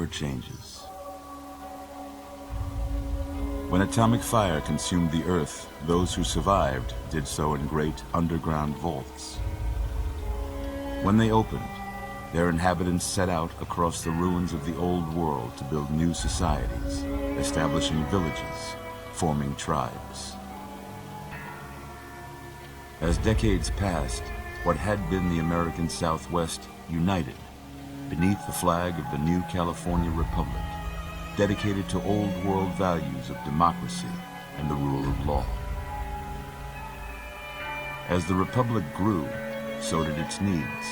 never changes. When atomic fire consumed the earth, those who survived did so in great underground vaults. When they opened, their inhabitants set out across the ruins of the old world to build new societies, establishing villages, forming tribes. As decades passed, what had been the American Southwest united beneath the flag of the new California Republic, dedicated to old world values of democracy and the rule of law. As the Republic grew, so did its needs.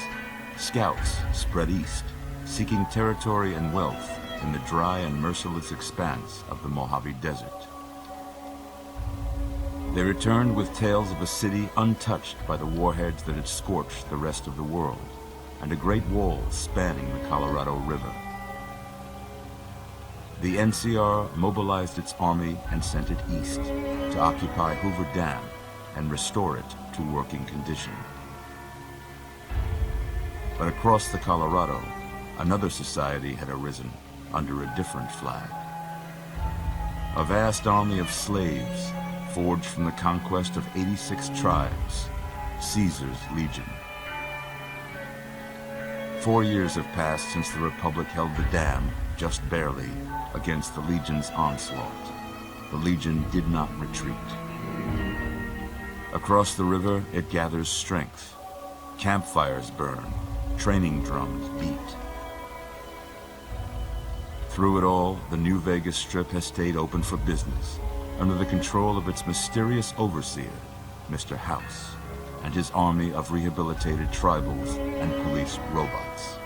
Scouts spread east, seeking territory and wealth in the dry and merciless expanse of the Mojave Desert. They returned with tales of a city untouched by the warheads that had scorched the rest of the world, and a great wall spanning the Colorado River. The NCR mobilized its army and sent it east to occupy Hoover Dam and restore it to working condition. But across the Colorado, another society had arisen under a different flag. A vast army of slaves forged from the conquest of 86 tribes, Caesar's Legion. 4 years have passed since the Republic held the dam, just barely, against the Legion's onslaught. The Legion did not retreat. Across the river, it gathers strength. Campfires burn, training drums beat. Through it all, the New Vegas Strip has stayed open for business, under the control of its mysterious overseer, Mr. House, and his army of rehabilitated tribals and police robots.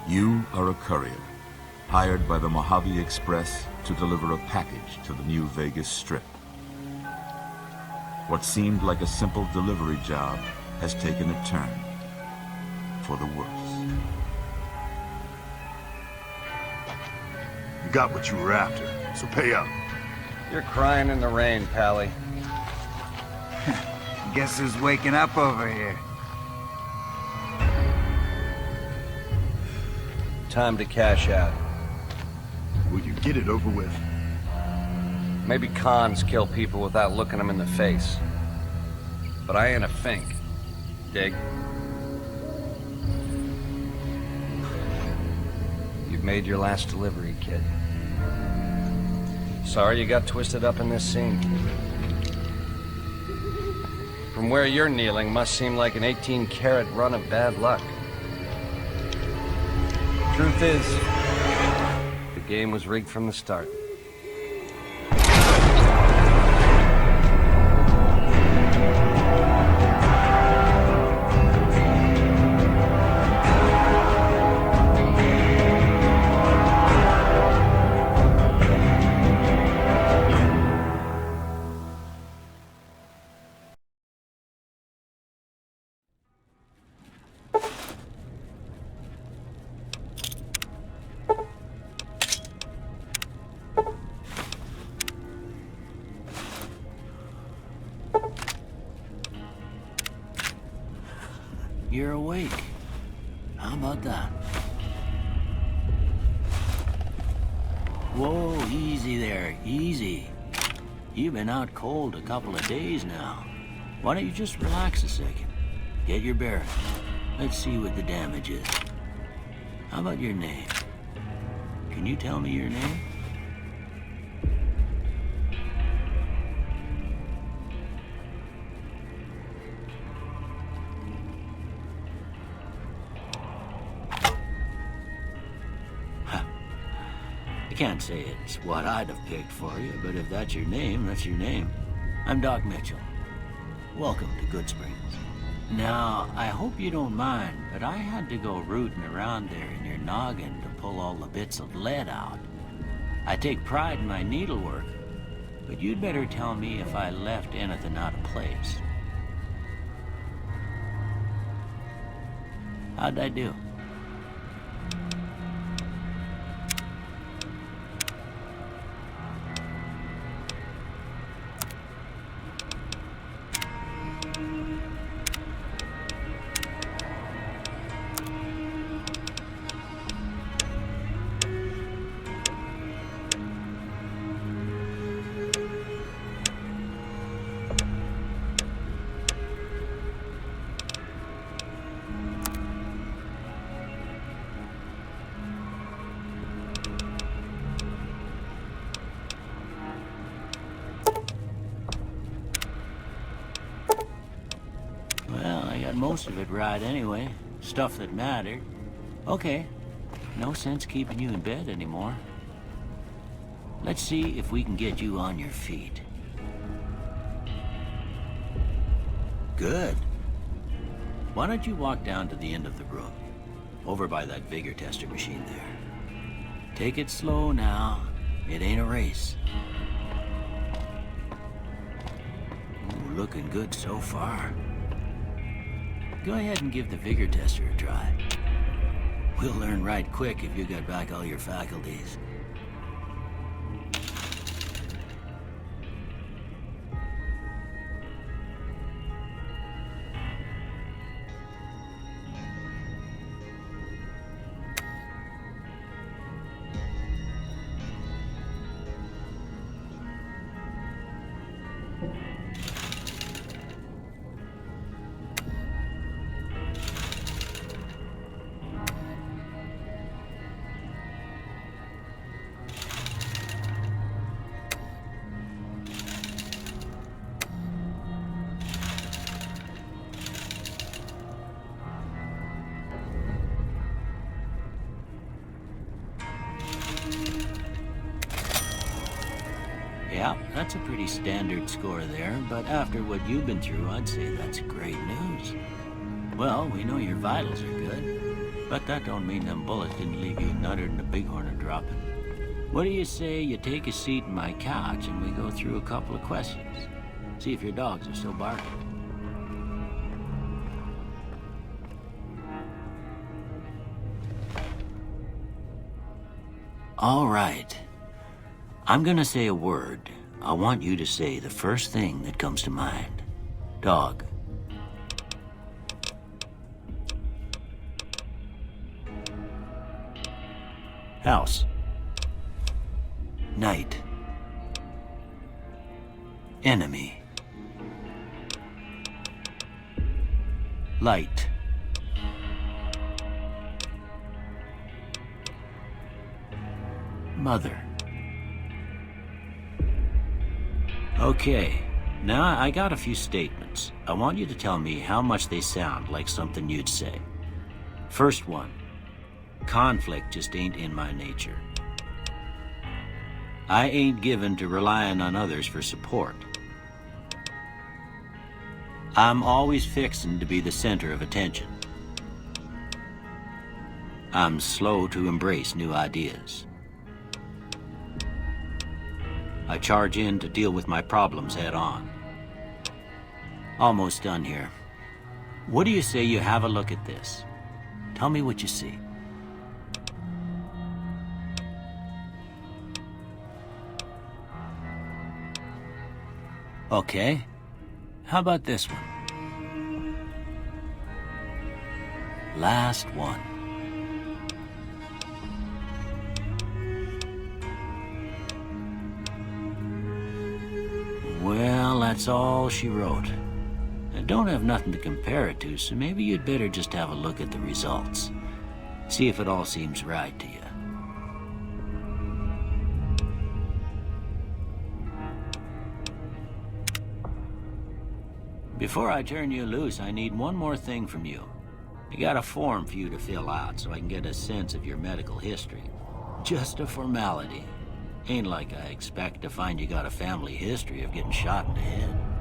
You are a courier, hired by the Mojave Express to deliver a package to the New Vegas Strip. What seemed like a simple delivery job has taken a turn for the worse. You got what you were after, so pay up. You're crying in the rain, Pally. Guess who's waking up over here? Time to cash out. Will you get it over with? Maybe cons kill people without looking them in the face. But I ain't a fink. Dig? You've made your last delivery, kid. Sorry you got twisted up in this scene. From where you're kneeling must seem like an 18-carat run of bad luck. Truth is, the game was rigged from the start. You're awake. How about that? Whoa, easy there, easy. You've been out cold a couple of days now. Why don't you just relax a second? Get your bearings. Let's see what the damage is. How about your name? Can you tell me your name? I can't say it's what I'd have picked for you, but if that's your name, that's your name. I'm Doc Mitchell. Welcome to Good Springs. Now, I hope you don't mind, but I had to go rooting around there in your noggin to pull all the bits of lead out. I take pride in my needlework, but you'd better tell me if I left anything out of place. How'd I do? got most of it right anyway. Stuff that mattered. Okay. No sense keeping you in bed anymore. Let's see if we can get you on your feet. Good. Why don't you walk down to the end of the room? Over by that vigor tester machine there. Take it slow now. It ain't a race. Ooh, looking good so far. Go ahead and give the vigor tester a try. We'll learn right quick if you got back all your faculties. Yeah, that's a pretty standard score there, but after what you've been through, I'd say that's great news. Well, we know your vitals are good, but that don't mean them bullets didn't leave you nuttered and the bighorn are dropping. What do you say you take a seat in my couch and we go through a couple of questions? See if your dogs are still barking. All right. I'm gonna say a word. I want you to say the first thing that comes to mind. Dog. House. Night. Enemy. Light. Mother. Okay, now I got a few statements. I want you to tell me how much they sound like something you'd say. First one, conflict just ain't in my nature. I ain't given to relying on others for support. I'm always fixin' to be the center of attention. I'm slow to embrace new ideas. I charge in to deal with my problems head on. Almost done here. What do you say you have a look at this? Tell me what you see. Okay. How about this one? Last one. Well, that's all she wrote. I don't have nothing to compare it to, so maybe you'd better just have a look at the results. See if it all seems right to you. Before I turn you loose, I need one more thing from you. I got a form for you to fill out so I can get a sense of your medical history. Just a formality. Ain't like I expect to find you got a family history of getting shot in the head.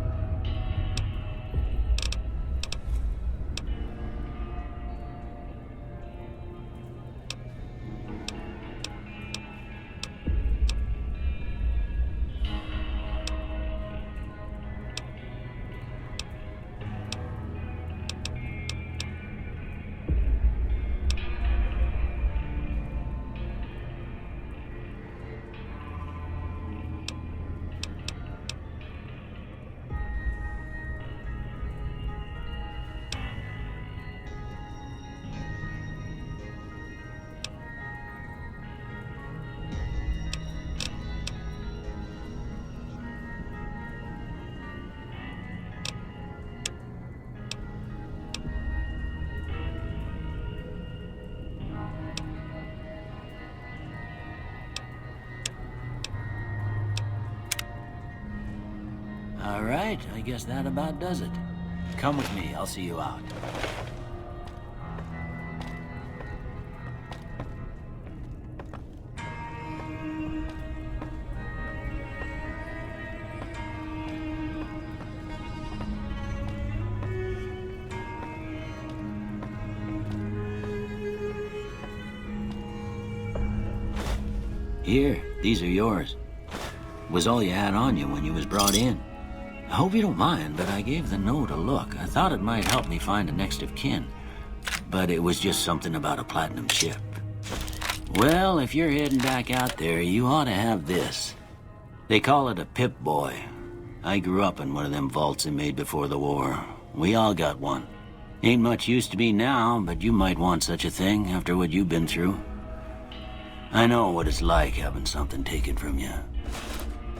All right, I guess that about does it. Come with me, I'll see you out. Here, these are yours. Was all you had on you when you was brought in. I hope you don't mind, but I gave the note a look. I thought it might help me find a next of kin. But it was just something about a platinum chip. Well, if you're heading back out there, you ought to have this. They call it a Pip-Boy. I grew up in one of them vaults they made before the war. We all got one. Ain't much use to me now, but you might want such a thing after what you've been through. I know what it's like having something taken from you.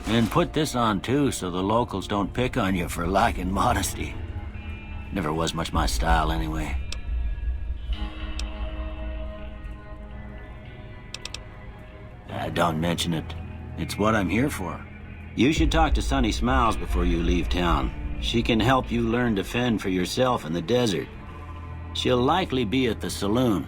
And put this on too, so the locals don't pick on you for lacking modesty. Never was much my style anyway. Don't mention it. It's what I'm here for. You should talk to Sunny Smiles before you leave town. She can help you learn to fend for yourself in the desert. She'll likely be at the saloon.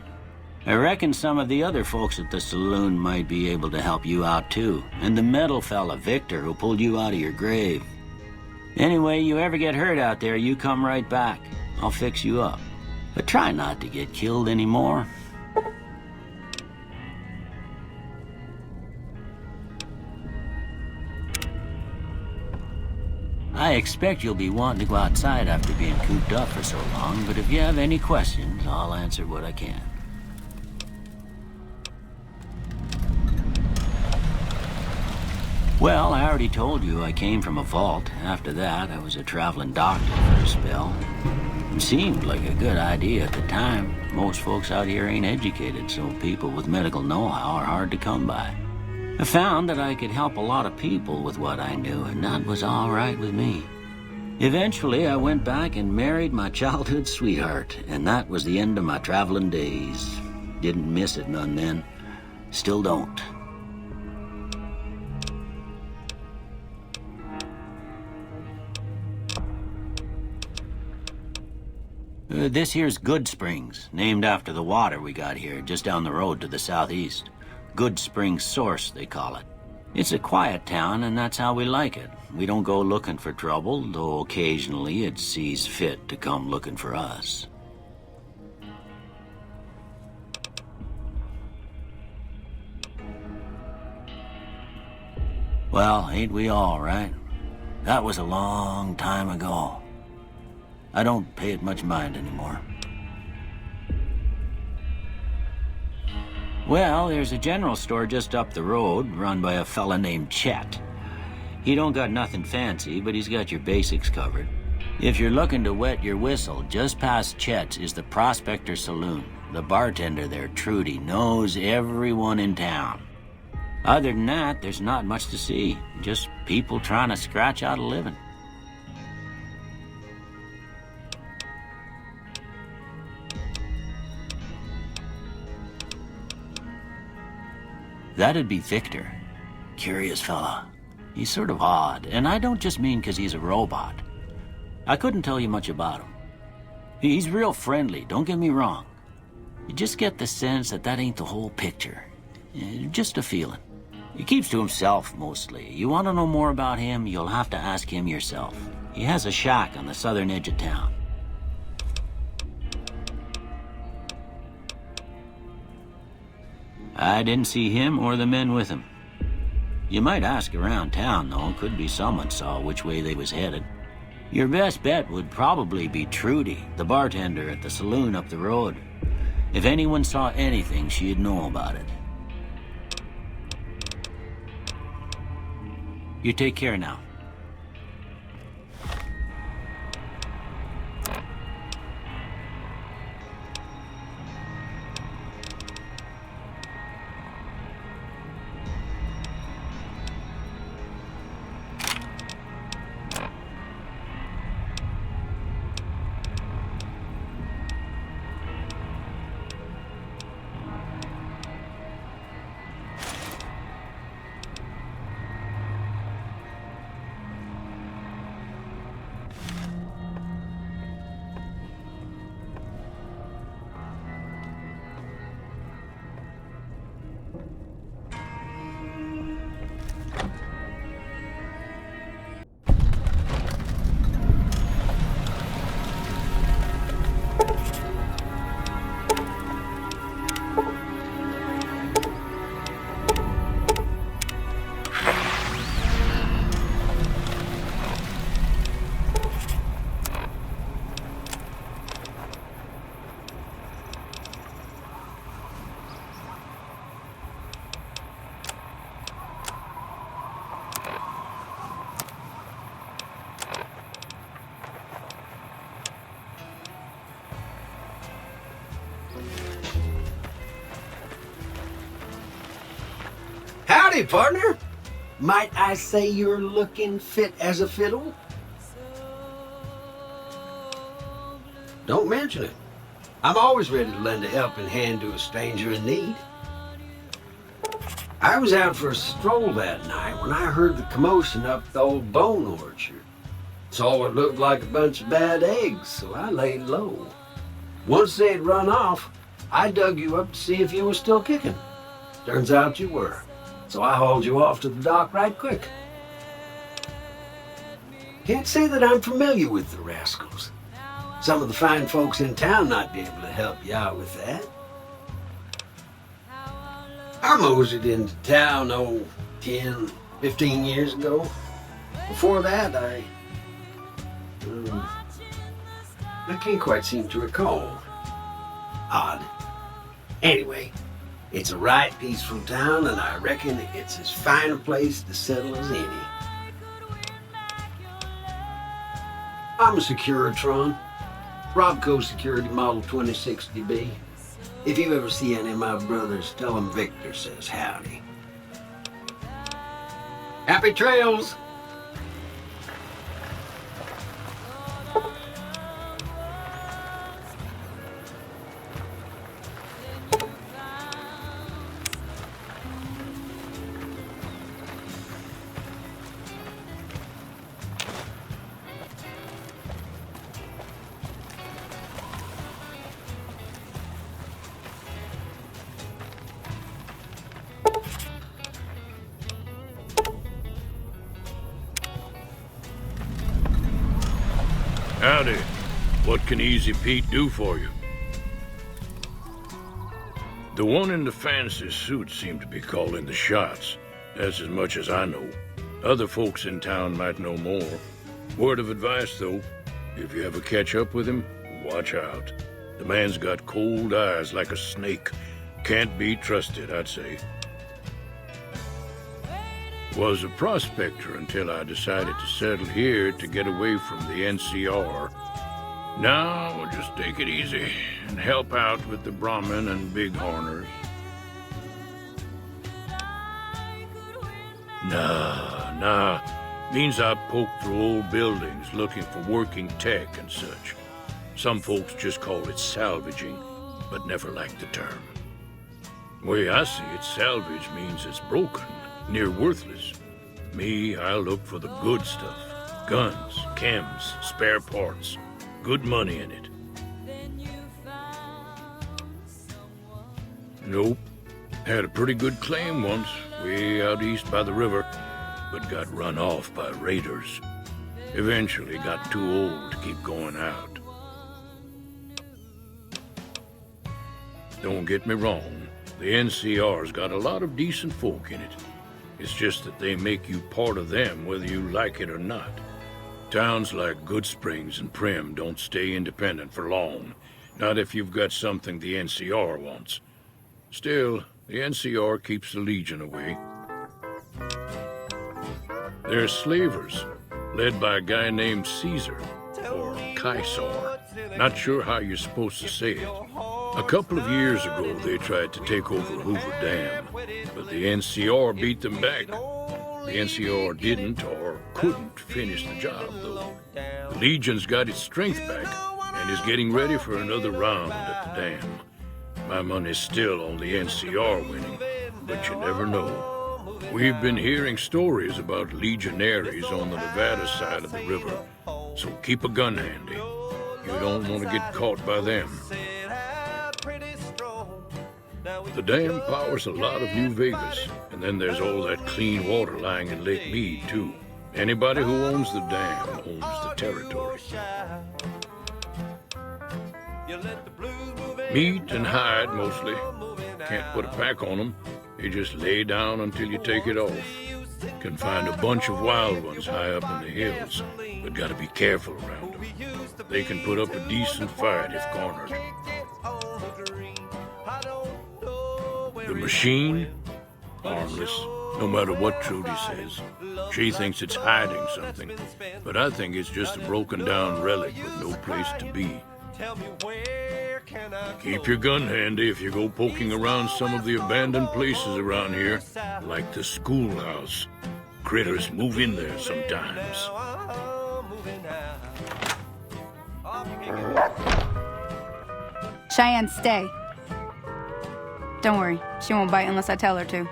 I reckon some of the other folks at the saloon might be able to help you out too. And the metal fella, Victor, who pulled you out of your grave. Anyway, you ever get hurt out there, you come right back. I'll fix you up. But try not to get killed anymore. I expect you'll be wanting to go outside after being cooped up for so long, but if you have any questions, I'll answer what I can. Well, I already told you I came from a vault. After that, I was a traveling doctor for a spell. It seemed like a good idea at the time. Most folks out here ain't educated, so people with medical know-how are hard to come by. I found that I could help a lot of people with what I knew, and that was all right with me. Eventually, I went back and married my childhood sweetheart, and that was the end of my traveling days. Didn't miss it none then. Still don't. This here's Good Springs, named after the water we got here, just down the road to the southeast. Good Springs Source, they call it. It's a quiet town, and that's how we like it. We don't go looking for trouble, though occasionally it sees fit to come looking for us. Well, ain't we all, right? That was a long time ago. I don't pay it much mind anymore. Well, there's a general store just up the road, run by a fella named Chet. He don't got nothing fancy, but he's got your basics covered. If you're looking to wet your whistle, just past Chet's is the Prospector Saloon. The bartender there, Trudy, knows everyone in town. Other than that, there's not much to see. Just people trying to scratch out a living. That'd be Victor. Curious fella. He's sort of odd, and I don't just mean 'cause he's a robot. I couldn't tell you much about him. He's real friendly, don't get me wrong. You just get the sense that that ain't the whole picture. Just a feeling. He keeps to himself, mostly. You want to know more about him, you'll have to ask him yourself. He has a shack on the southern edge of town. I didn't see him or the men with him. You might ask around town, though. Could be someone saw which way they was headed. Your best bet would probably be Trudy, the bartender at the saloon up the road. If anyone saw anything, she'd know about it. You take care now. Howdy, partner. Might I say you're looking fit as a fiddle? Don't mention it. I'm always ready to lend a helping hand to a stranger in need. I was out for a stroll that night when I heard the commotion up the old bone orchard. Saw what looked like a bunch of bad eggs, so I laid low. Once they'd run off, I dug you up to see if you were still kicking. Turns out you were, so I hauled you off to the dock right quick. Can't say that I'm familiar with the rascals. Some of the fine folks in town might be able to help you out with that. I moseyed into town, 10, 15 years ago. Before that, I can't quite seem to recall. Odd. Anyway, it's a right peaceful town, and I reckon it's as fine a place to settle as any. I'm a Securitron. Robco Security Model 2060B. If you ever see any of my brothers, tell them Victor says howdy. Happy trails! Howdy. What can Easy Pete do for you? The one in the fancy suit seemed to be calling the shots. That's as much as I know. Other folks in town might know more. Word of advice, though, if you ever catch up with him, watch out. The man's got cold eyes like a snake. Can't be trusted, I'd say. Was a prospector until I decided to settle here to get away from the NCR. Now we'll just take it easy and help out with the Brahmin and Bighorners. Nah. Means I poke through old buildings looking for working tech and such. Some folks just call it salvaging, but never liked the term. Way I see it, salvage means it's broken. Near worthless. Me, I look for the good stuff. Guns, chems, spare parts. Good money in it. Nope. Had a pretty good claim once, way out east by the river, but got run off by raiders. Eventually got too old to keep going out. Don't get me wrong, the NCR's got a lot of decent folk in it. It's just that they make you part of them whether you like it or not. Towns like Goodsprings and Prim don't stay independent for long. Not if you've got something the NCR wants. Still, the NCR keeps the Legion away. They're slavers, led by a guy named Caesar, or Caesar. Not sure how you're supposed to say it. A couple of years ago, they tried to take over Hoover Dam, but the NCR beat them back. The NCR didn't or couldn't finish the job, though. The Legion's got its strength back and is getting ready for another round at the dam. My money's still on the NCR winning, but you never know. We've been hearing stories about legionaries on the Nevada side of the river, so keep a gun handy. You don't want to get caught by them. The dam powers a lot of New Vegas, and then there's all that clean water lying in Lake Mead, too. Anybody who owns the dam owns the territory. Meat and hide, mostly. Can't put a pack on them. You just lay down until you take it off. Can find a bunch of wild ones high up in the hills, but gotta be careful around them. They can put up a decent fight if cornered. The machine? Harmless, no matter what Trudy says. She thinks it's hiding something, but I think it's just a broken down relic with no place to be. Keep your gun handy if you go poking around some of the abandoned places around here, like the schoolhouse. Critters move in there sometimes. Cheyenne, stay. Don't worry, she won't bite unless I tell her to.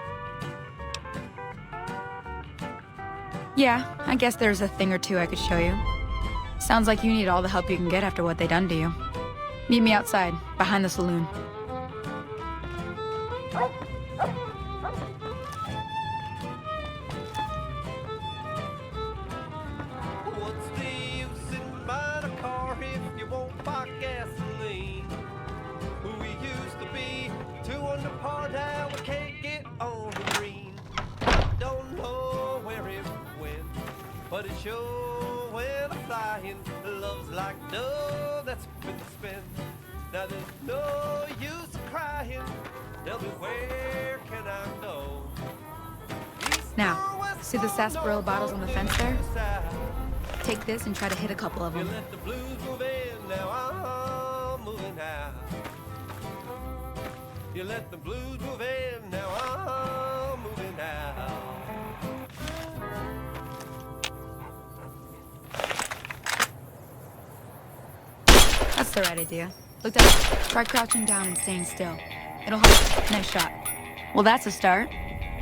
Yeah, I guess there's a thing or two I could show you. Sounds like you need all the help you can get after what they done to you. Meet me outside, behind the saloon. What's the use in buying a car if you won't buy gasoline? We used to be two under par, now we can't get on the green. I don't know where it went, but it sure went a-flying. Love's like dough that's been spent. Now there's no use crying. Tell me, where can I go? Now, see the sarsaparilla bottles on the fence there? Take this and try to hit a couple of them. Let the blues move in, now I'm moving out. You let the blues move in, now I'm moving out. That's the right idea. Look down. Try crouching down and staying still. It'll help. Nice shot. Well, that's a start.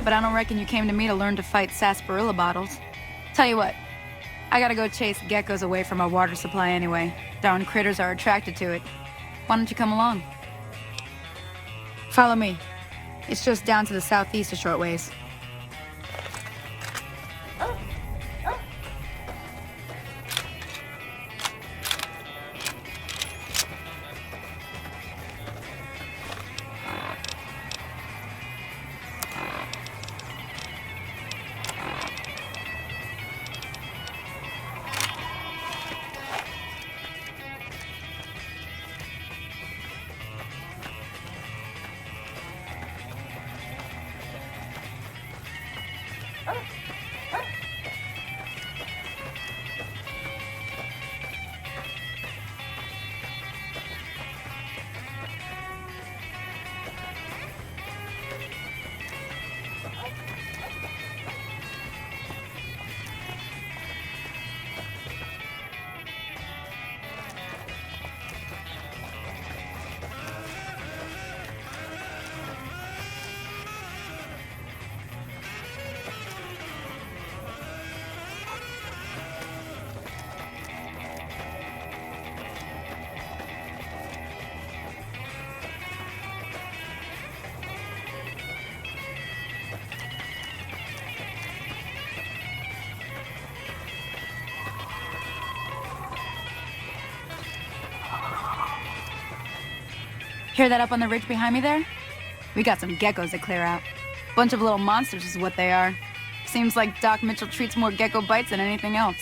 But I don't reckon you came to me to learn to fight sarsaparilla bottles. Tell you what, I gotta go chase geckos away from our water supply anyway. Darn critters are attracted to it. Why don't you come along? Follow me. It's just down to the southeast a short ways. Hear that up on the ridge behind me there? We got some geckos to clear out. Bunch of little monsters is what they are. Seems like Doc Mitchell treats more gecko bites than anything else.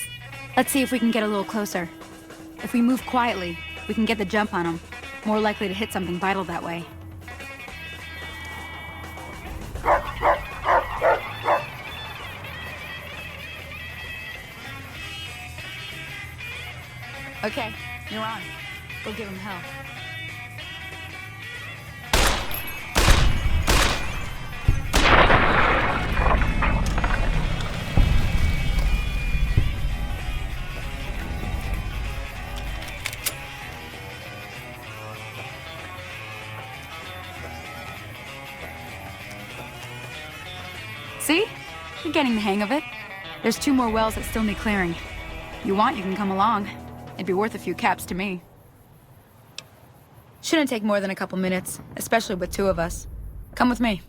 Let's see if we can get a little closer. If we move quietly, we can get the jump on them. More likely to hit something vital that way. Okay, you're on. Go give him hell. See? You're getting the hang of it. There's 2 more wells that still need clearing. You want, you can come along. It'd be worth a few caps to me. Shouldn't take more than a couple minutes, especially with 2 of us. Come with me.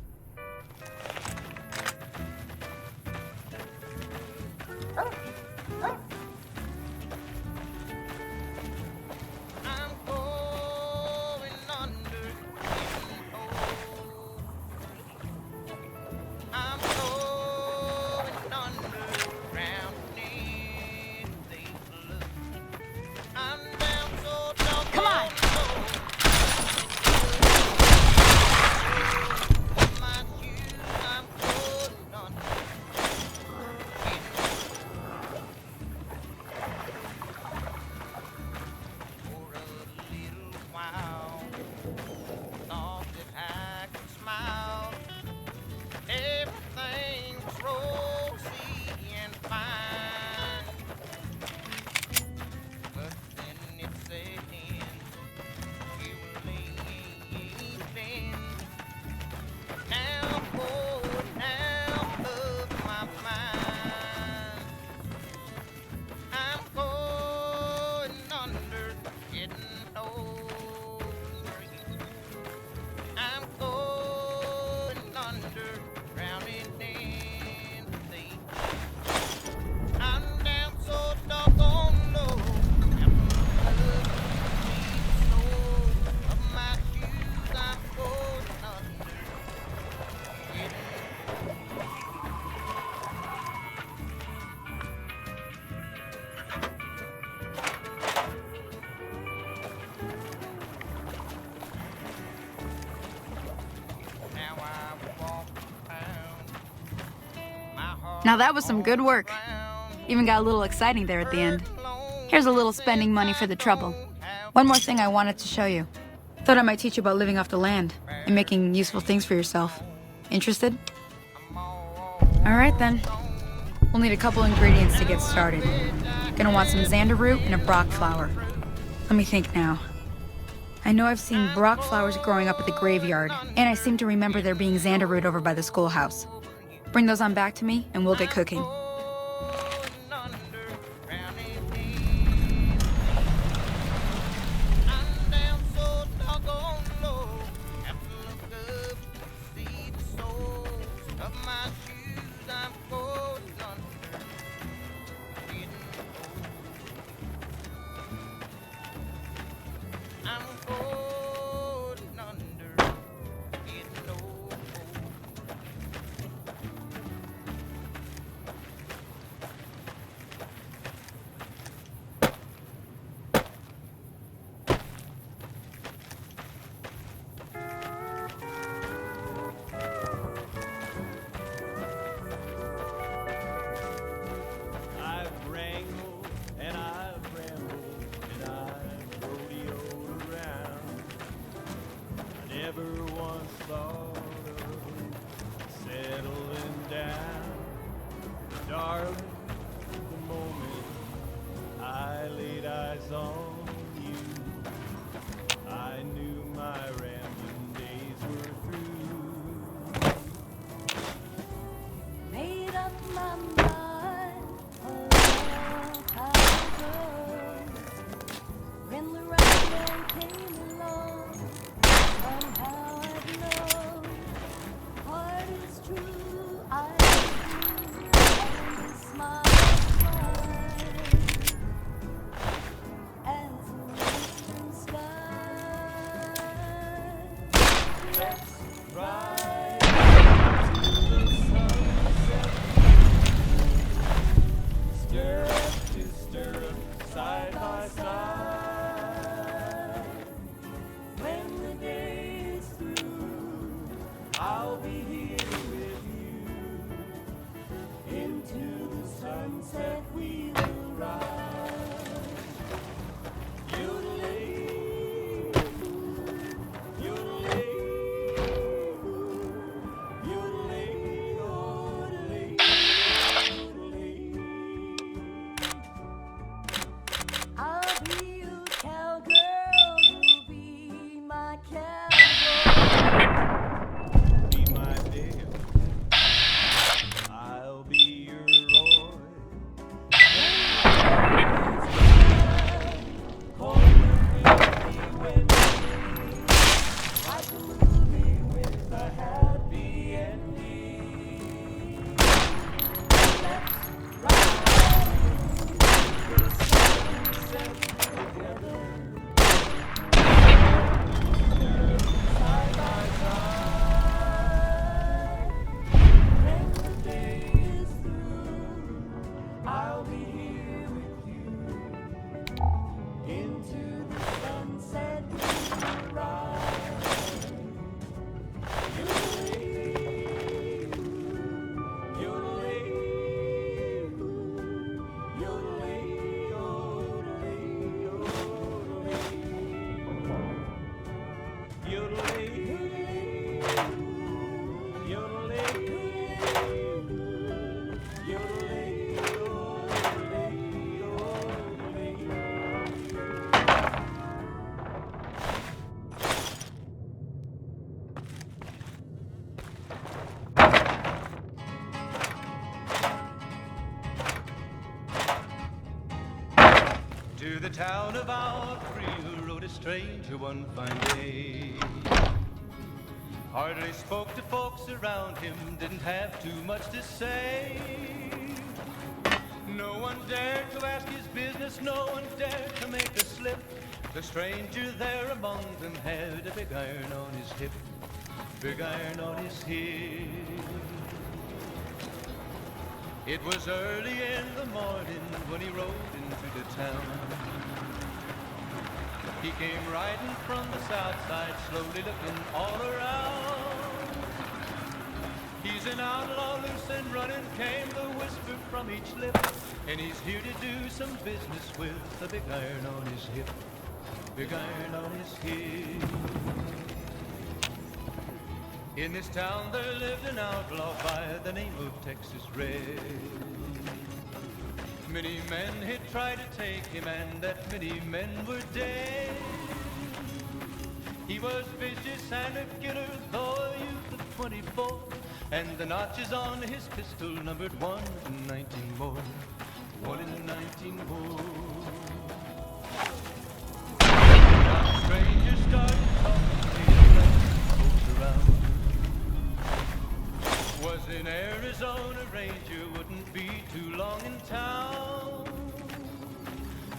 Now that was some good work. Even got a little exciting there at the end. Here's a little spending money for the trouble. One more thing I wanted to show you. Thought I might teach you about living off the land and making useful things for yourself. Interested? All right then. We'll need a couple ingredients to get started. Gonna want some xander root and a brock flower. Let me think now. I know I've seen brock flowers growing up at the graveyard, and I seem to remember there being xander root over by the schoolhouse. Bring those on back to me, and we'll get cooking. To the town of our Creel rode a stranger one fine day. Hardly spoke to folks around him, didn't have too much to say. No one dared to ask his business, no one dared to make a slip. The stranger there among them had a big iron on his hip, big iron on his hip. It was early in the morning when he rode into the town. He came riding from the south side, slowly looking all around. He's an outlaw, loose and running, came the whisper from each lip. And he's here to do some business with the big iron on his hip. Big iron on his hip. In this town there lived an outlaw by the name of Texas Red. Many men had tried to take him, and that many men were dead. He was vicious and a killer, though a youth of 24. And the notches on his pistol numbered 1 in 19 more. 1 in 19 more. Now the stranger started talking to his folks around. Was in Arizona, ranger wouldn't be too long in town.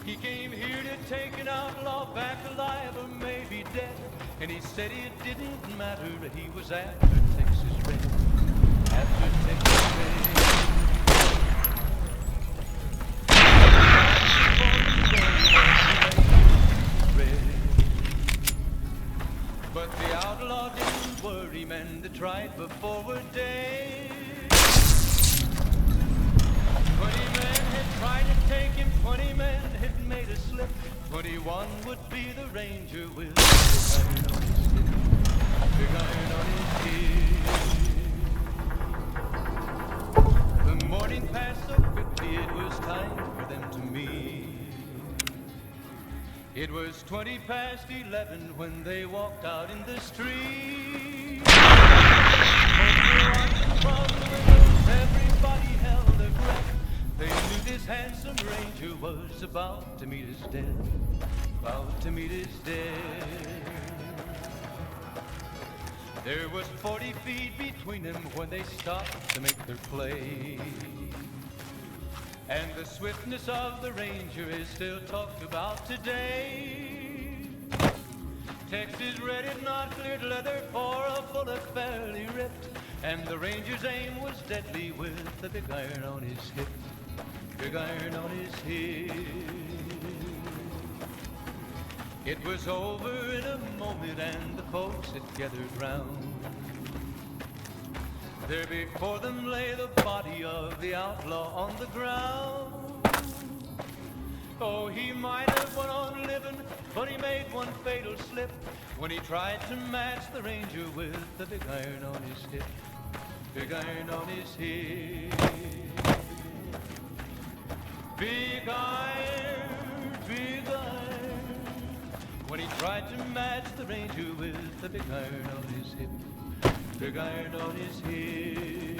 He came here to take an outlaw back alive or maybe dead. And he said it didn't matter, he was after Texas Red. After Texas Red. But the outlaw didn't worry, men that tried before were dead. 20 men had tried to take him, 20 men had made a slip. 21 would be the ranger with big iron on his hip. The morning passed so quickly, it was time for them to meet. It was 20 past 11 when they walked out in the street. From the windows, everybody held their breath. They knew this handsome ranger was about to meet his death. About to meet his death. There was 40 feet between them when they stopped to make their play. And the swiftness of the ranger is still talked about today. Texas Red had not cleared leather for a bullet fairly ripped. And the ranger's aim was deadly with the big iron on his hip. Big iron on his hip. It was over in a moment and the folks had gathered round. There before them lay the body of the outlaw on the ground. Oh, he might have went on living, but he made one fatal slip when he tried to match the ranger with the big iron on his hip. Big iron on his hip. Big iron, big iron. When he tried to match the ranger with the big iron on his hip. Big iron on his hip.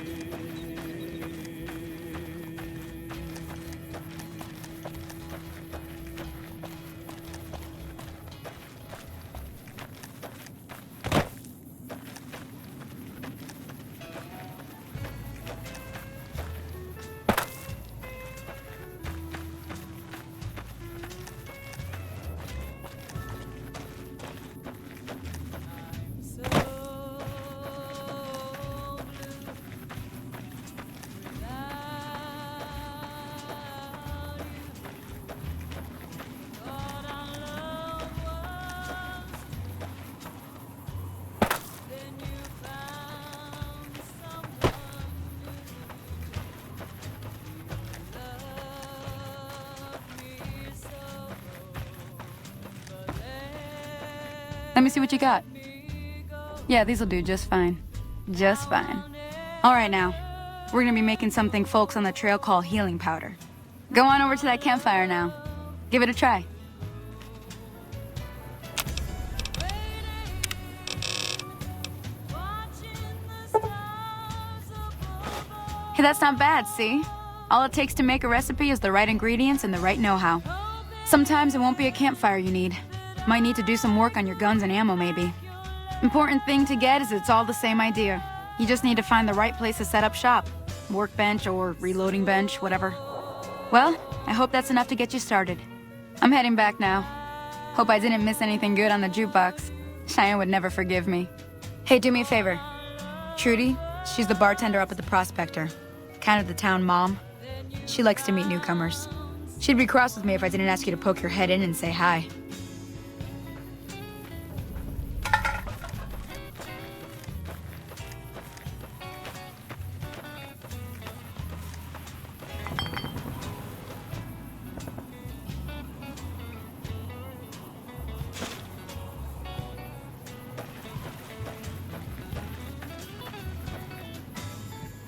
Let me see what you got. Yeah, these'll do just fine. Just fine. All right, now. We're gonna be making something folks on the trail call healing powder. Go on over to that campfire now. Give it a try. Hey, that's not bad, see? All it takes to make a recipe is the right ingredients and the right know-how. Sometimes it won't be a campfire you need. Might need to do some work on your guns and ammo, maybe. Important thing to get is it's all the same idea. You just need to find the right place to set up shop. Workbench or reloading bench, whatever. Well, I hope that's enough to get you started. I'm heading back now. Hope I didn't miss anything good on the jukebox. Cheyenne would never forgive me. Hey, do me a favor. Trudy, she's the bartender up at the Prospector. Kind of the town mom. She likes to meet newcomers. She'd be cross with me if I didn't ask you to poke your head in and say hi.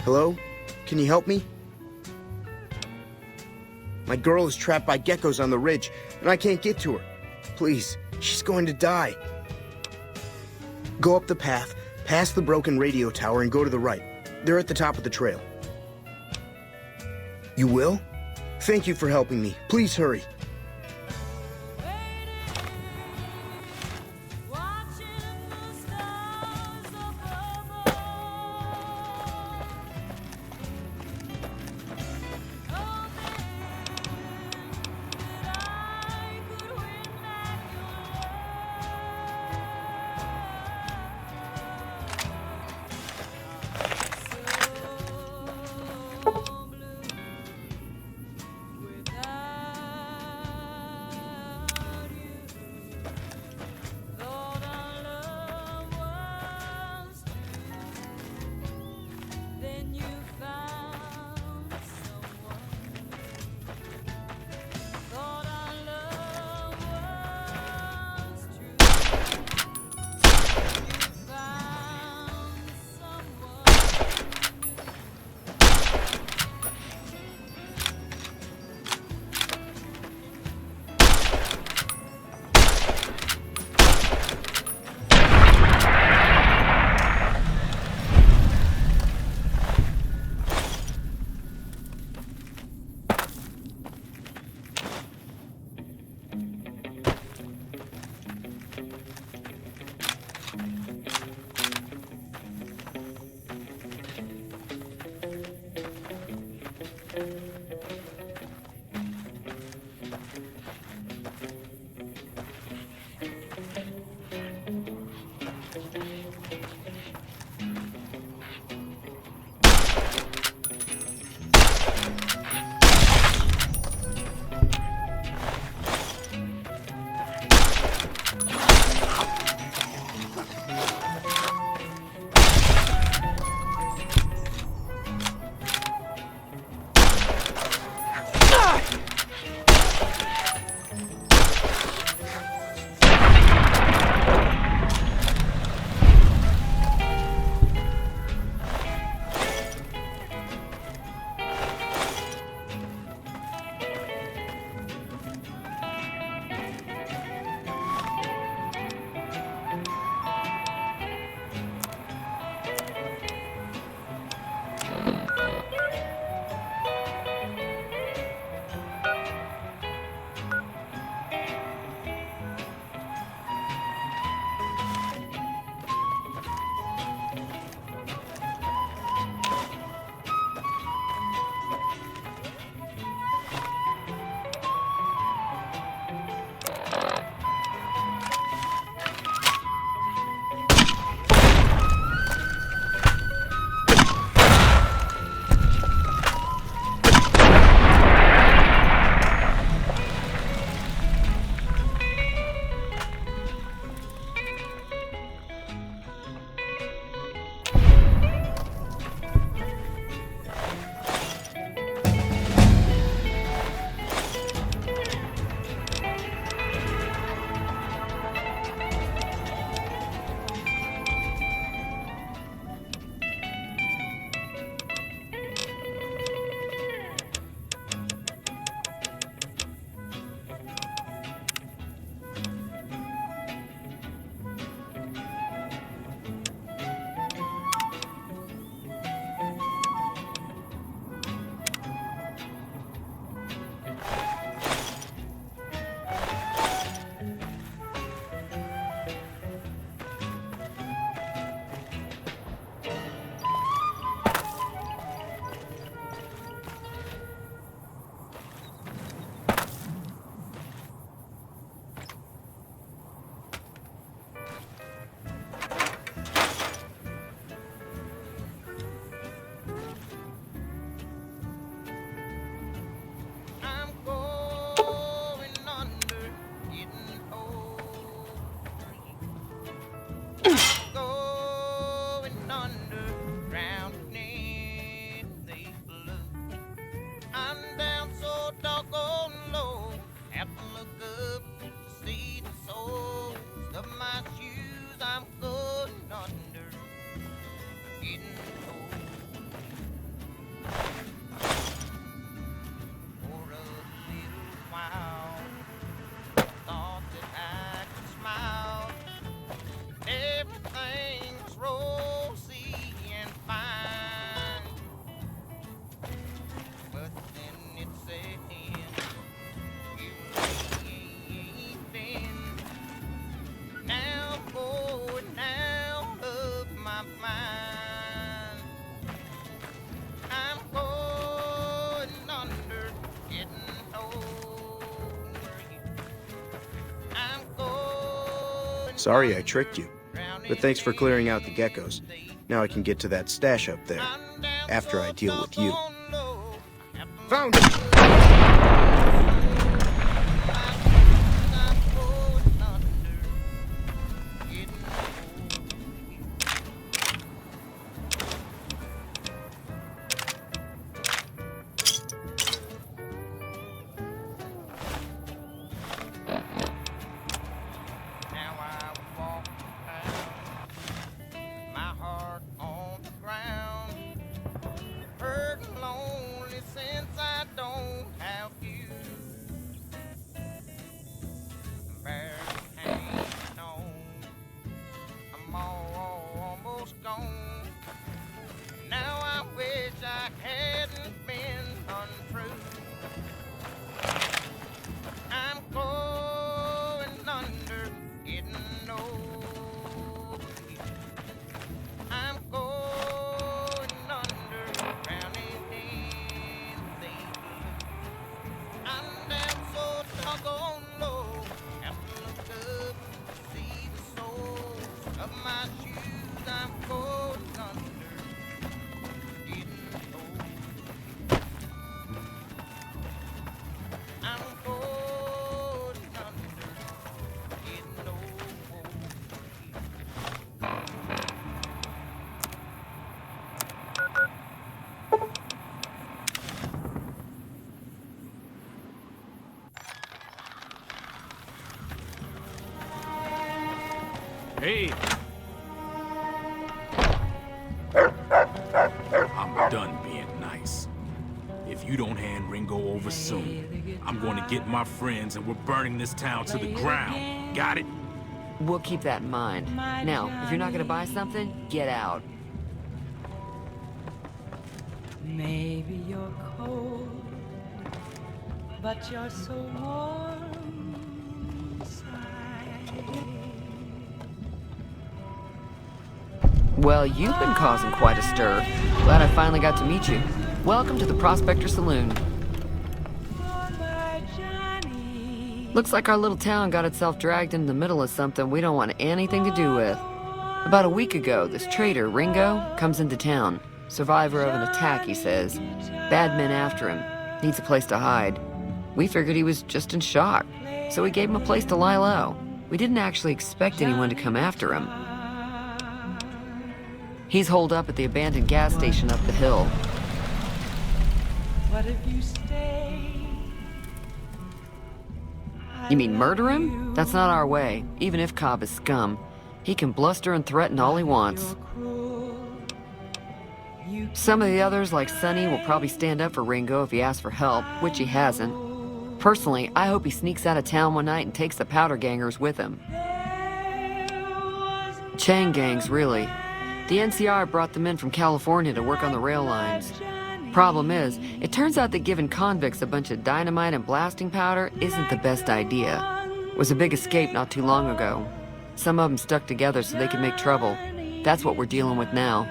Hello? Can you help me? My girl is trapped by geckos on the ridge, and I can't get to her. Please, she's going to die. Go up the path, past the broken radio tower, and go to the right. They're at the top of the trail. You will? Thank you for helping me. Please hurry. Sorry I tricked you, but thanks for clearing out the geckos. Now I can get to that stash up there, after I deal with you. Found it! Hey! I'm done being nice. If you don't hand Ringo over soon, I'm going to get my friends and we're burning this town to the ground. Got it? We'll keep that in mind. Now, if you're not gonna buy something, get out. Maybe you're cold, but you're so warm inside. Well, you've been causing quite a stir. Glad I finally got to meet you. Welcome to the Prospector Saloon. Looks like our little town got itself dragged into the middle of something we don't want anything to do with. About a week ago, this trader, Ringo, comes into town. Survivor of an attack, he says. Bad men after him. Needs a place to hide. We figured he was just in shock, so we gave him a place to lie low. We didn't actually expect anyone to come after him. He's holed up at the abandoned gas station up the hill. What if you stay? You mean murder him? That's not our way, even if Cobb is scum. He can bluster and threaten all he wants. Some of the others, like Sonny, will probably stand up for Ringo if he asks for help, which he hasn't. Personally, I hope he sneaks out of town one night and takes the powder gangers with him. Chain gangs, really. The NCR brought them in from California to work on the rail lines. Problem is, it turns out that giving convicts a bunch of dynamite and blasting powder isn't the best idea. It was a big escape not too long ago. Some of them stuck together so they could make trouble. That's what we're dealing with now.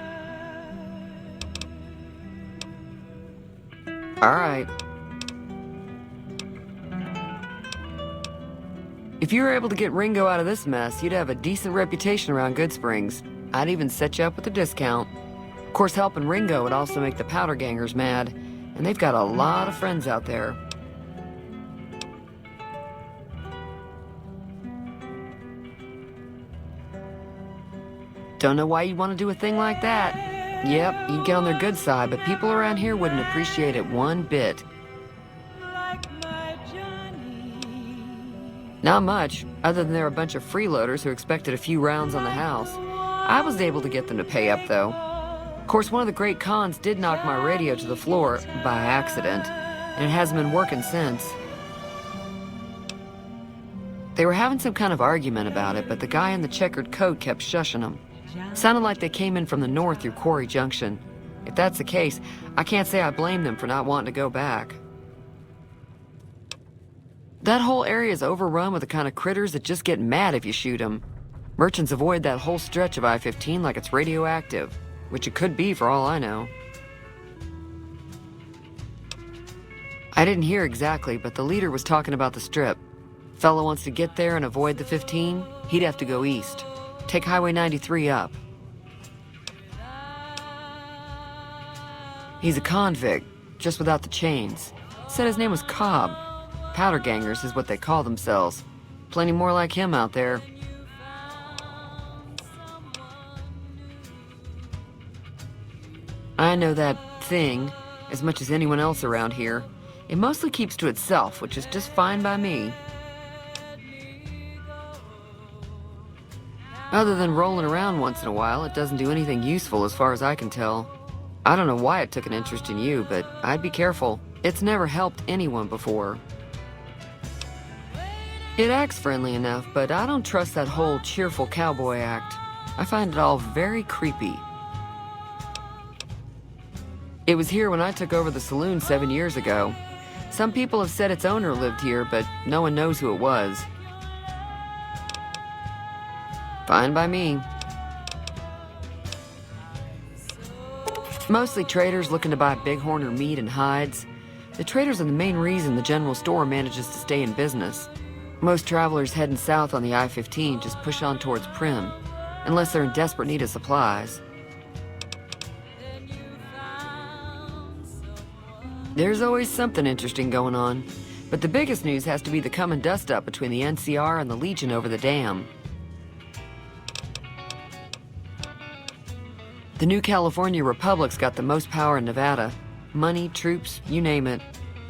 All right. If you were able to get Ringo out of this mess, you'd have a decent reputation around Good Springs. I'd even set you up with a discount. Of course, helping Ringo would also make the powder gangers mad, and they've got a lot of friends out there. Don't know why you'd want to do a thing like that. Yep, you'd get on their good side, but people around here wouldn't appreciate it one bit. Not much, other than they're a bunch of freeloaders who expected a few rounds on the house. I was able to get them to pay up, though. Of course, one of the great cons did knock my radio to the floor by accident, and it hasn't been working since. They were having some kind of argument about it, but the guy in the checkered coat kept shushing them. Sounded like they came in from the north through Quarry Junction. If that's the case, I can't say I blame them for not wanting to go back. That whole area is overrun with the kind of critters that just get mad if you shoot them. Merchants avoid that whole stretch of I-15 like it's radioactive, which it could be for all I know. I didn't hear exactly, but the leader was talking about the strip. Fella wants to get there and avoid the 15, he'd have to go east. Take Highway 93 up. He's a convict, just without the chains. Said his name was Cobb. Powder gangers is what they call themselves. Plenty more like him out there. I know that thing as much as anyone else around here. It mostly keeps to itself, which is just fine by me. Other than rolling around once in a while, it doesn't do anything useful as far as I can tell. I don't know why it took an interest in you, but I'd be careful. It's never helped anyone before. It acts friendly enough, but I don't trust that whole cheerful cowboy act. I find it all very creepy. It was here when I took over the saloon 7 years ago. Some people have said its owner lived here, but no one knows who it was. Fine by me. Mostly traders looking to buy bighorn or meat and hides. The traders are the main reason the general store manages to stay in business. Most travelers heading south on the I-15 just push on towards Prim, unless they're in desperate need of supplies. There's always something interesting going on, but the biggest news has to be the coming dust-up between the NCR and the Legion over the dam. The new California Republic's got the most power in Nevada. Money, troops, you name it.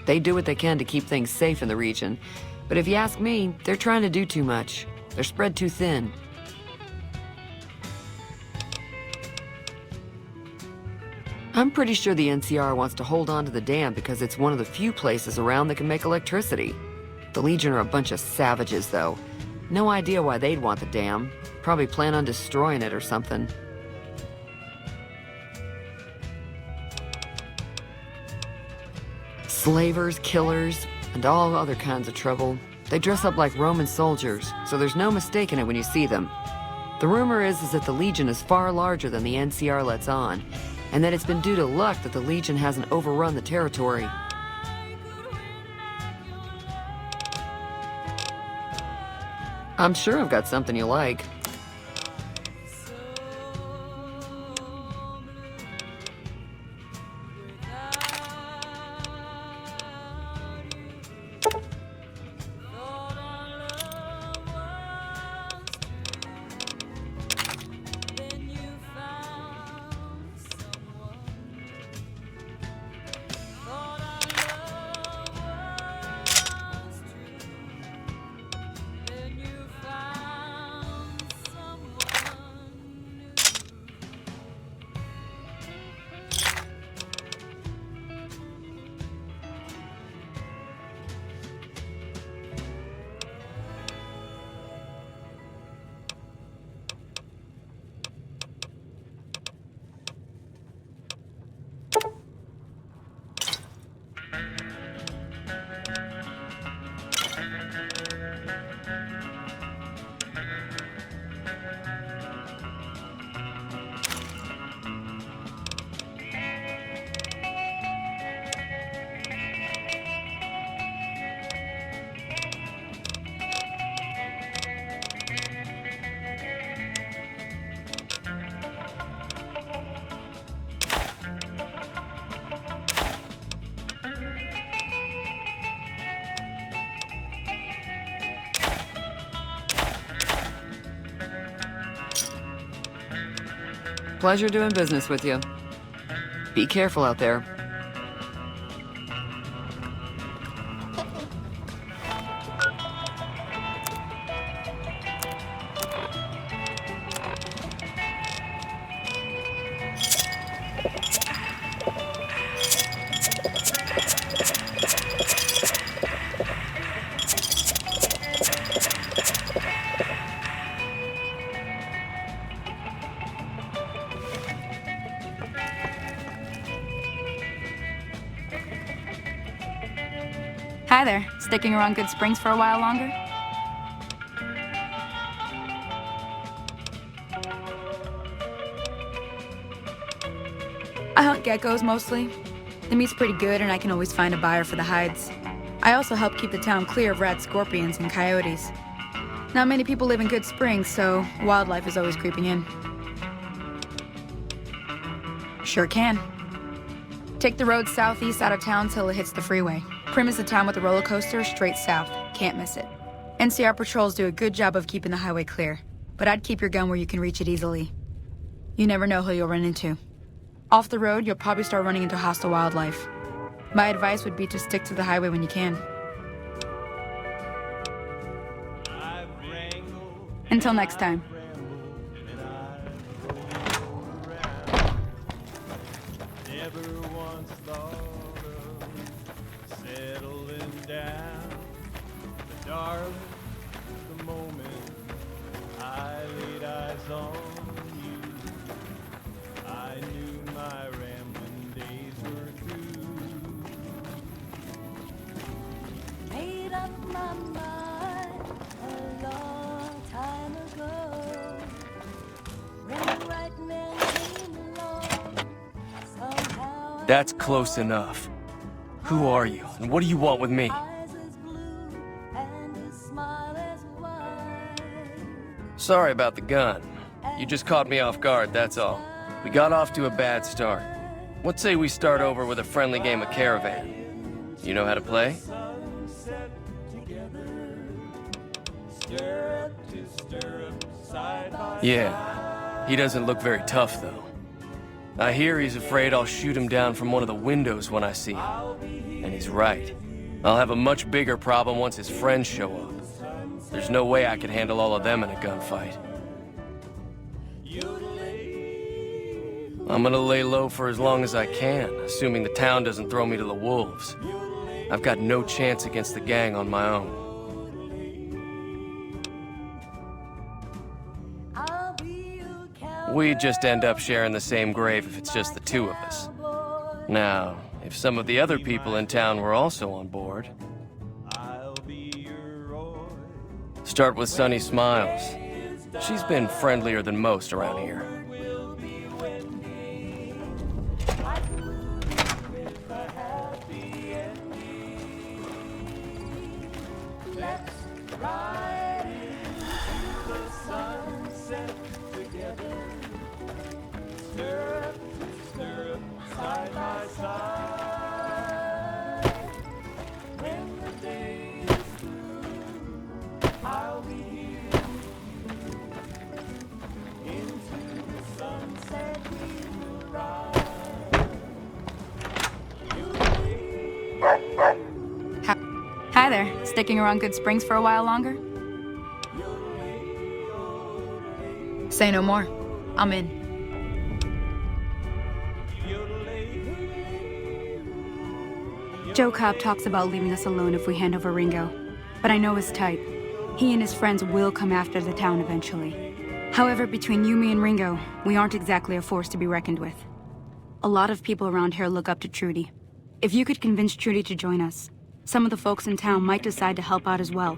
They do what they can to keep things safe in the region. But if you ask me, they're trying to do too much. They're spread too thin. I'm pretty sure the NCR wants to hold on to the dam because it's one of the few places around that can make electricity. The Legion are a bunch of savages, though. No idea why they'd want the dam. Probably plan on destroying it or something. Slavers, killers, and all other kinds of trouble. They dress up like Roman soldiers, so there's no mistaking it when you see them. The rumor is that the Legion is far larger than the NCR lets on, and that it's been due to luck that the Legion hasn't overrun the territory. I'm sure I've got something you like. Pleasure doing business with you. Be careful out there. Hi there. Sticking around Good Springs for a while longer? I hunt geckos mostly. The meat's pretty good and I can always find a buyer for the hides. I also help keep the town clear of rat scorpions and coyotes. Not many people live in Good Springs, so wildlife is always creeping in. Sure can. Take the road southeast out of town till it hits the freeway. Prim is the town with the roller coaster straight south. Can't miss it. NCR patrols do a good job of keeping the highway clear, but I'd keep your gun where you can reach it easily. You never know who you'll run into. Off the road, you'll probably start running into hostile wildlife. My advice would be to stick to the highway when you can. Until next time. That's close enough. Who are you, and what do you want with me? Sorry about the gun. You just caught me off guard, that's all. We got off to a bad start. What say we start over with a friendly game of Caravan? You know how to play? Yeah, he doesn't look very tough, though. I hear he's afraid I'll shoot him down from one of the windows when I see him. And he's right. I'll have a much bigger problem once his friends show up. There's no way I could handle all of them in a gunfight. I'm gonna lay low for as long as I can, assuming the town doesn't throw me to the wolves. I've got no chance against the gang on my own. We'd just end up sharing the same grave if it's just the two of us. Now, if some of the other people in town were also on board... Start with Sunny Smiles. She's been friendlier than most around here. Hi there. Sticking around Good Springs for a while longer? Say no more. I'm in. Joe Cobb talks about leaving us alone if we hand over Ringo, but I know his type. He and his friends will come after the town eventually. However, between you, me, and Ringo, we aren't exactly a force to be reckoned with. A lot of people around here look up to Trudy. If you could convince Trudy to join us, some of the folks in town might decide to help out as well.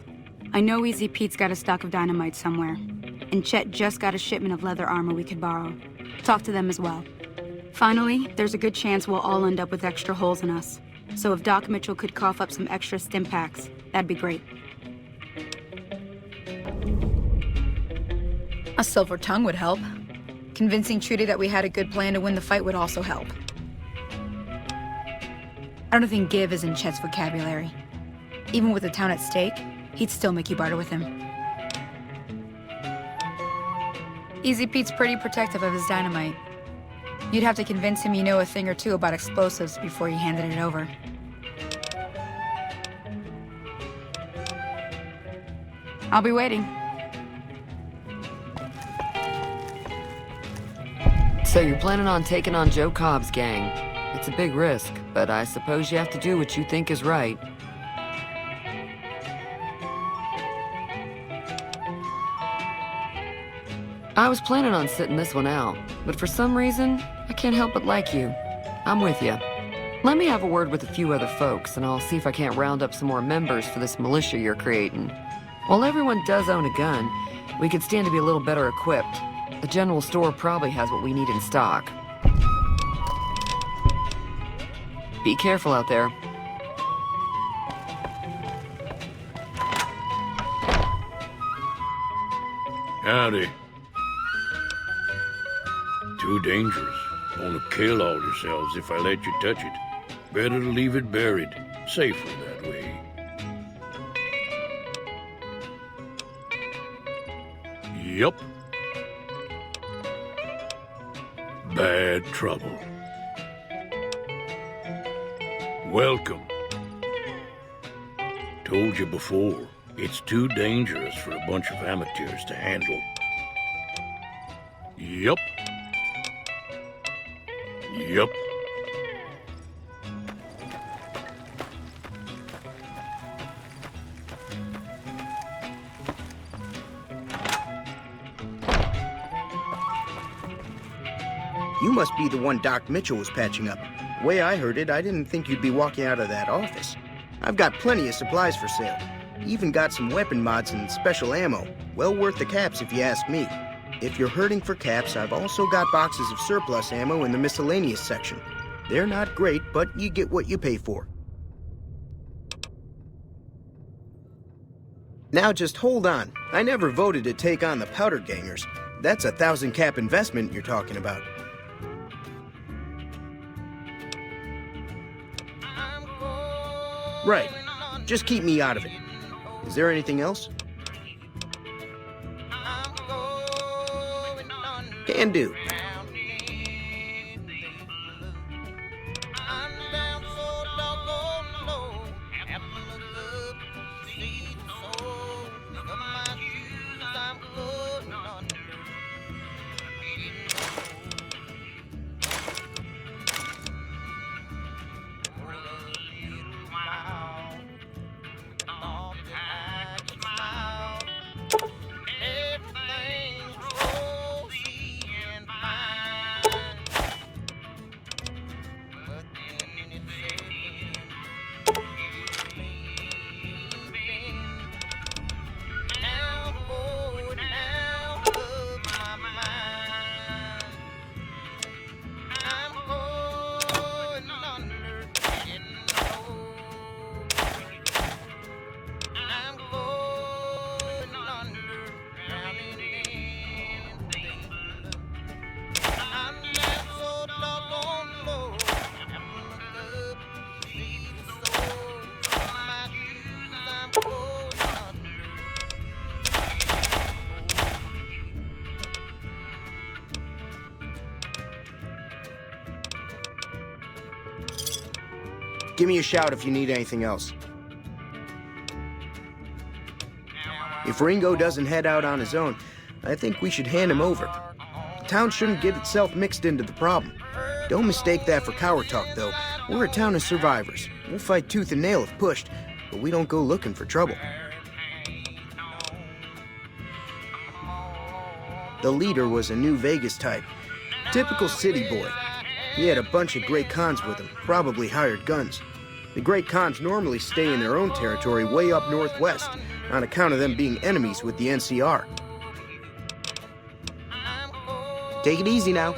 I know Easy Pete's got a stock of dynamite somewhere, and Chet just got a shipment of leather armor we could borrow. Talk to them as well. Finally, there's a good chance we'll all end up with extra holes in us. So if Doc Mitchell could cough up some extra stim packs, that'd be great. A silver tongue would help. Convincing Trudy that we had a good plan to win the fight would also help. I don't think give is in Chet's vocabulary. Even with the town at stake, he'd still make you barter with him. Easy Pete's pretty protective of his dynamite. You'd have to convince him you know a thing or two about explosives before you handed it over. I'll be waiting. So you're planning on taking on Joe Cobb's gang. It's a big risk, but I suppose you have to do what you think is right. I was planning on sitting this one out, but for some reason, I can't help but like you. I'm with you. Let me have a word with a few other folks, and I'll see if I can't round up some more members for this militia you're creating. While everyone does own a gun, we could stand to be a little better equipped. The general store probably has what we need in stock. Be careful out there. Howdy. Too dangerous. Gonna kill all yourselves if I let you touch it. Better to leave it buried. Safer that way. Yup. Bad trouble. Welcome. Told you before, it's too dangerous for a bunch of amateurs to handle. Yup. Yup. You must be the one Doc Mitchell was patching up. The way I heard it, I didn't think you'd be walking out of that office. I've got plenty of supplies for sale. Even got some weapon mods and special ammo. Well worth the caps if you ask me. If you're hurting for caps, I've also got boxes of surplus ammo in the miscellaneous section. They're not great, but you get what you pay for. Now just hold on. I never voted to take on the powder gangers. That's a 1,000 cap investment you're talking about. Right. Just keep me out of it. Is there anything else? Can do. Give me a shout if you need anything else. If Ringo doesn't head out on his own, I think we should hand him over. The town shouldn't get itself mixed into the problem. Don't mistake that for coward talk, though. We're a town of survivors. We'll fight tooth and nail if pushed, but we don't go looking for trouble. The leader was a New Vegas type. Typical city boy. He had a bunch of Great Khans with him, probably hired guns. The Great Khans normally stay in their own territory way up northwest, on account of them being enemies with the NCR. Take it easy now.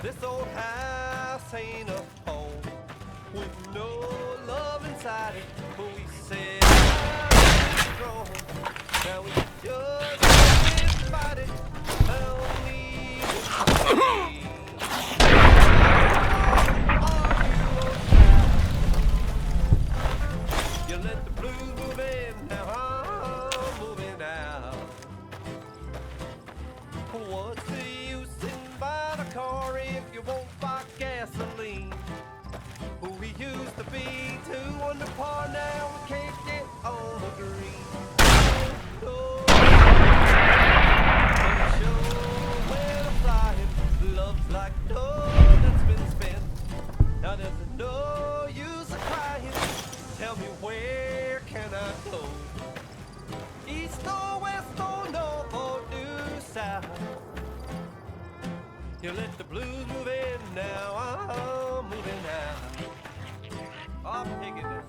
This old house ain't a home with no love inside it. We said I'm strong. Now we just can't fight it. Tell me what you need. like dough that's been spent. Now there's no use of crying. Tell me, where can I go? East or west or north or due south? You let the blues move in now. I'm moving out. I'll take it down.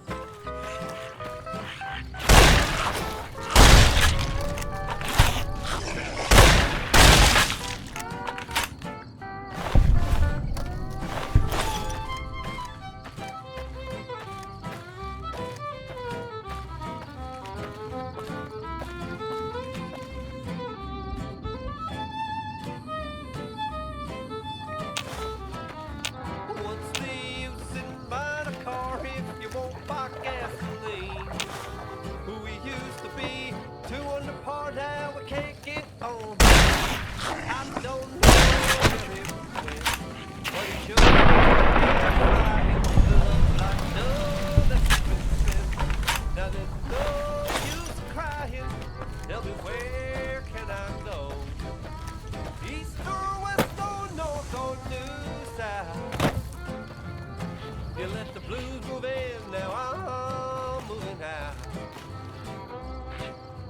What's the use in buying a car if you won't buy gasoline? Who we used to be, 2 under par, now we can't get on. I don't know where it went, but it sure looks like no that's been spent. Now there's no use crying. Tell me, where can I go? East or west or north or due south? You let the blues move in, now I'm moving out.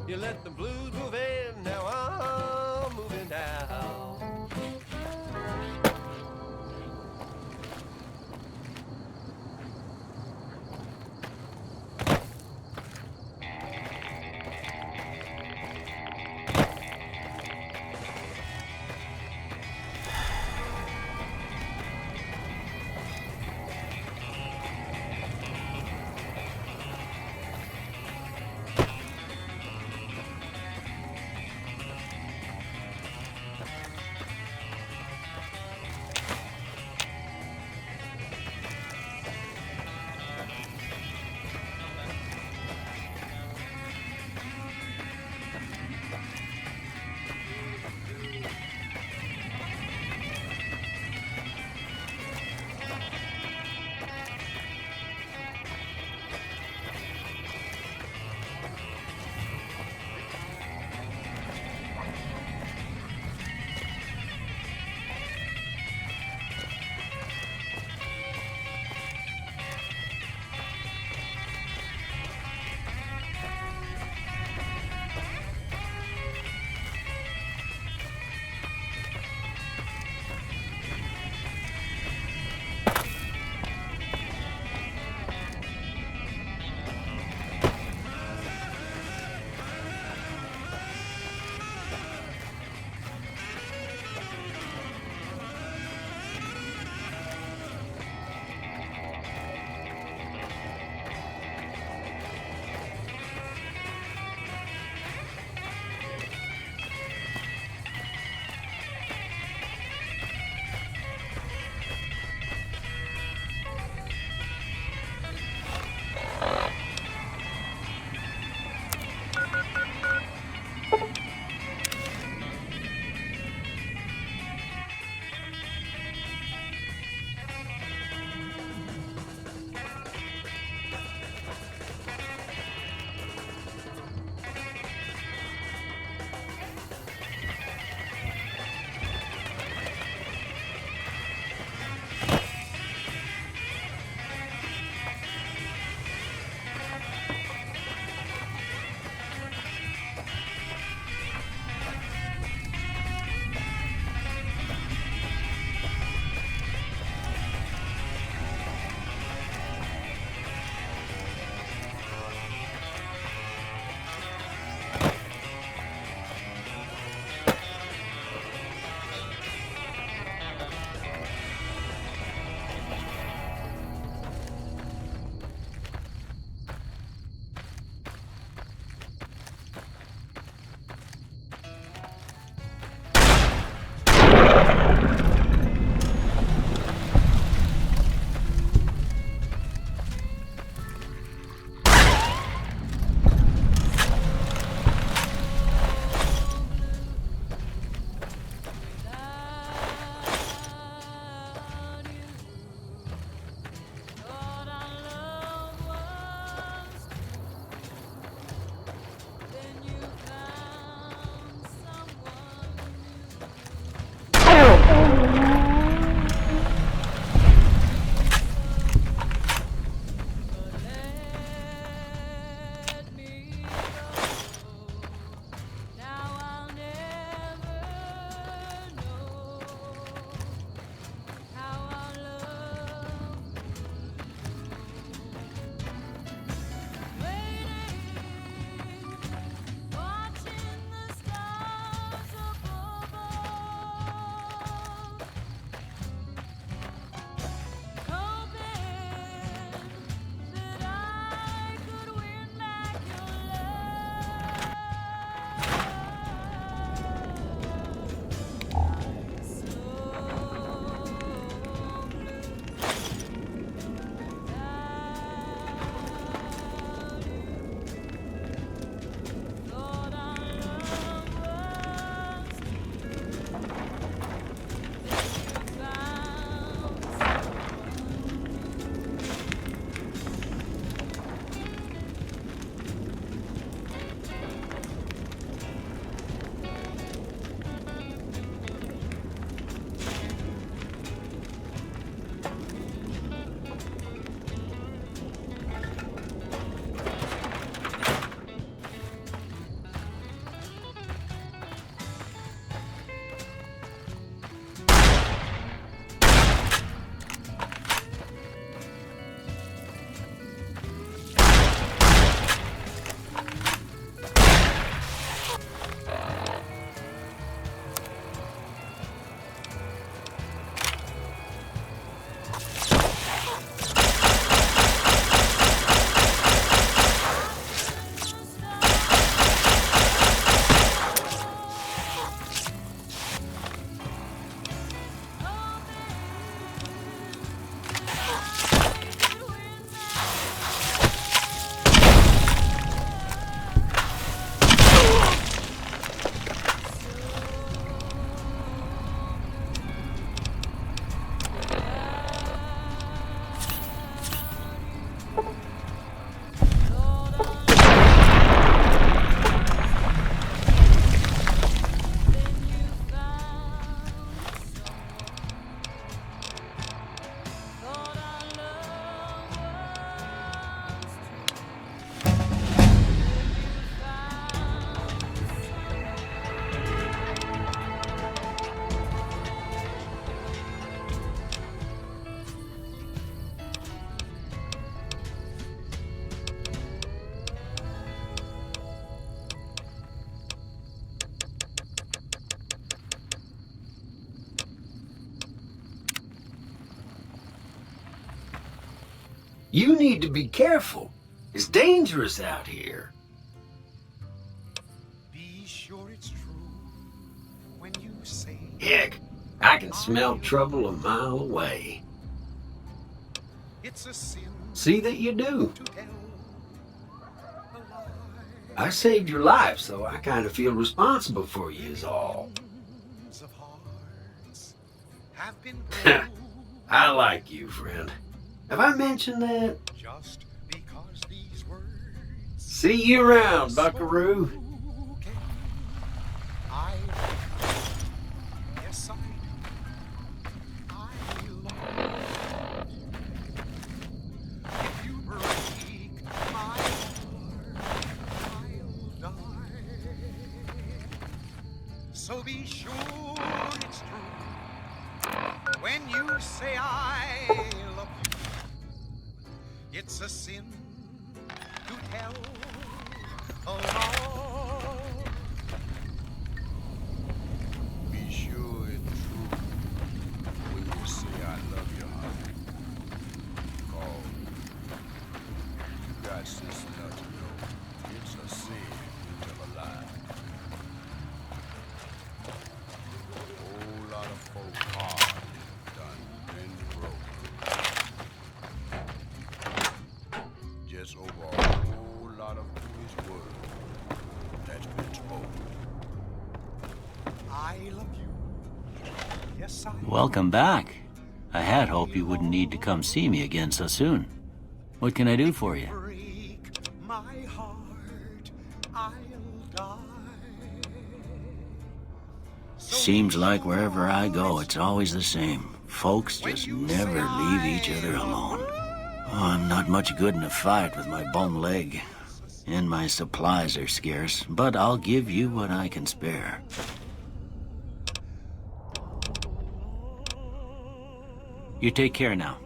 You let the blues move in, now I'm moving out. You need to be careful. It's dangerous out here. Be sure it's true when you say Heck, I can smell trouble a mile away. it's a sin See that you do. to tell a lie. I saved your life, so I kind of feel responsible for you is all. Millions of hearts have been I like you, friend. Have I mentioned that? just because these words See you around, buckaroo. I yes I do. I love you. If you break my heart, I'll die. So be sure it's true when you say I love you. It's a sin to tell a lie. Be sure it's true when you say I love you, honey. Call me. You got sense enough to know it's a sin to tell a lie. A whole lot of folk hard done been broke. Just over a whole lot of foolish words that's been spoken. I love you. Yes, I Welcome back. I had hoped you wouldn't need to come see me again so soon. What can I do for you? break my heart, I'll die. Seems like wherever I go, it's always the same. Folks just never leave each other alone. Oh, I'm not much good in a fight with my bum leg. And my supplies are scarce, but I'll give you what I can spare. You take care now.